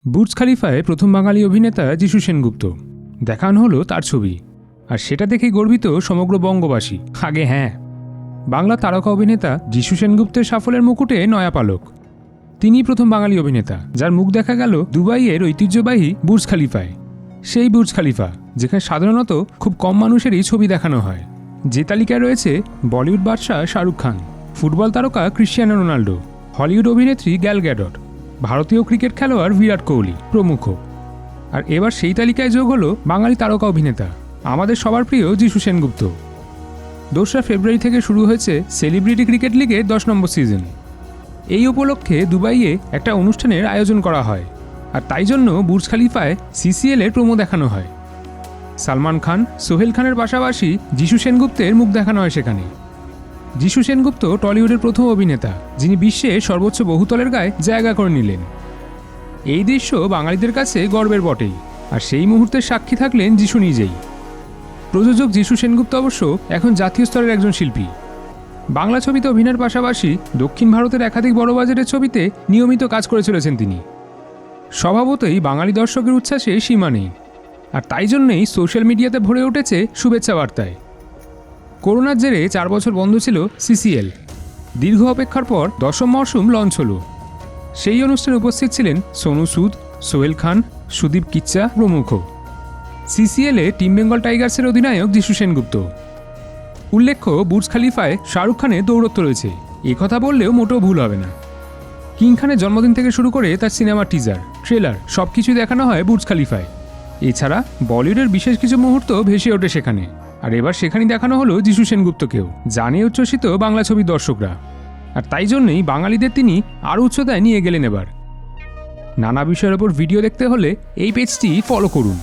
Burj খলিফায় প্রথম বাঙালি অভিনেতা যিশু সেনগুপ্ত। দেখানো হলো তার ছবি, আর সেটা দেখেই গর্বিত সমগ্র বঙ্গবাসী। আগে হ্যাঁ, বাংলা তারকা অভিনেতা যিশু সেনগুপ্তের সাফল্যের মুকুটে নয়া পালক। তিনিই প্রথম বাঙালি অভিনেতা যার মুখ দেখা গেল দুবাইয়ের ঐতিহ্যবাহী বুর্জ খলিফায়। সেই বুর্জ খলিফা যেখানে সাধারণত খুব কম মানুষেরই ছবি দেখানো হয়। যে তালিকায় রয়েছে বলিউড বাদশাহ শাহরুখ খান, ফুটবল তারকা ক্রিশ্চিয়ানো রোনাল্ডো, হলিউড অভিনেত্রী গ্যাল গ্যাডট, ভারতীয় ক্রিকেট খেলোয়াড় বিরাট কোহলি প্রমুখ। আর এবার সেই তালিকায় যোগ হলো বাঙালি তারকা অভিনেতা আমাদের সবার প্রিয় যিশু সেনগুপ্ত। 2রা ফেব্রুয়ারি থেকে শুরু হয়েছে সেলিব্রিটি ক্রিকেট লিগের 10 নম্বর সিজন। এই উপলক্ষে দুবাইয়ে একটা অনুষ্ঠানের আয়োজন করা হয়, আর তাই জন্য বুর্জ খলিফায় সিসিএল এর প্রোমো দেখানো হয়। সালমান খান, সোহেল খানের পাশাপাশি যিশু সেনগুপ্তের মুখ দেখানো হয় সেখানে। যিশু সেনগুপ্ত টলিউডের প্রথম অভিনেতা যিনি বিশ্বে সর্বোচ্চ বহুতলের গায়ে জায়গা করে নিলেন। এই দৃশ্য বাঙালিদের কাছে গর্বের বটেই, আর সেই মুহূর্তের সাক্ষী থাকলেন যিশু নিজেই। প্রযোজক যিশু সেনগুপ্ত অবশ্য এখন জাতীয় স্তরের একজন শিল্পী। বাংলা ছবিতে অভিনয়ের পাশাপাশি দক্ষিণ ভারতের একাধিক বড় বাজেটের ছবিতে নিয়মিত কাজ করে চলেছেন তিনি। স্বভাবতই বাঙালি দর্শকের উচ্ছ্বাসে সীমা নেই, আর তাই জন্যই সোশ্যাল মিডিয়াতে ভরে উঠেছে শুভেচ্ছা বার্তায়। করোনার জেরে 4 বছর বন্ধ ছিল সিসিএল। দীর্ঘ অপেক্ষার পর 10ম মরশুম লঞ্চ হলো। সেই অনুষ্ঠানে উপস্থিত ছিলেন সোনু সুদ, সোহেল খান, সুদীপ কিচ্চা প্রমুখ। সিসিএলে টিম বেঙ্গল টাইগার্সের অধিনায়ক যিশু সেনগুপ্ত। উল্লেখ্য, বুর্জ খলিফায় শাহরুখ খানের দৌরত্ব রয়েছে, এ কথা বললেও মোটেও ভুল হবে না। কিং খানের জন্মদিন থেকে শুরু করে তার সিনেমার টিজার, ট্রেলার সবকিছু দেখানো হয় বুর্জ খলিফায়। এছাড়া বলিউডের বিশেষ কিছু মুহূর্ত ভেসে ওঠে সেখানে, আর এবার সেখানেই দেখানো হলো যিশু সেনগুপ্তকেও, জানে উচ্ছ্বসিত বাংলা ছবির দর্শকরা। আর তাই জন্যই বাঙালিদের তিনি আরও উচ্চতায় নিয়ে গেলেন এবার। নানা বিষয়ের ওপর ভিডিও দেখতে হলে এই পেজটি ফলো করুন।